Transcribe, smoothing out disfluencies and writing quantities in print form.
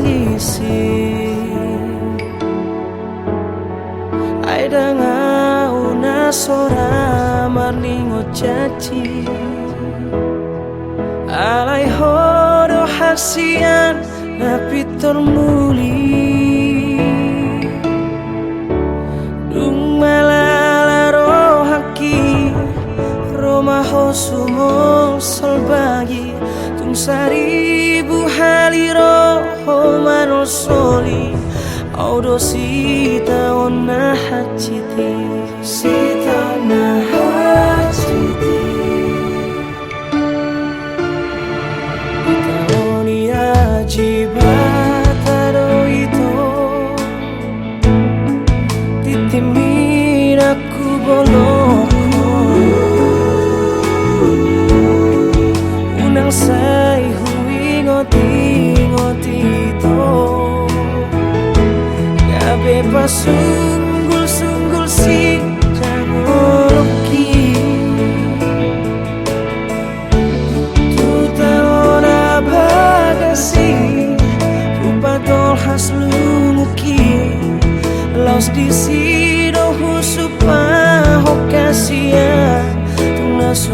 magisi Aida ngau na sora marlingo caci Alai hodo hasian na pitor muli Dung malala rohaki Roma hosumong solbagi Tung seribu haliro homano soli Audo sita ona hachiti Sita na hachiti Itaoni ajibata ito Titimin aku boloko Unang say huwing-ngoti ito Gabi pa sunggul-sunggul si Jangoloki Tutao na bagasi Rupa tolhas lumuki Laos di sido husupa hokasia Tung naso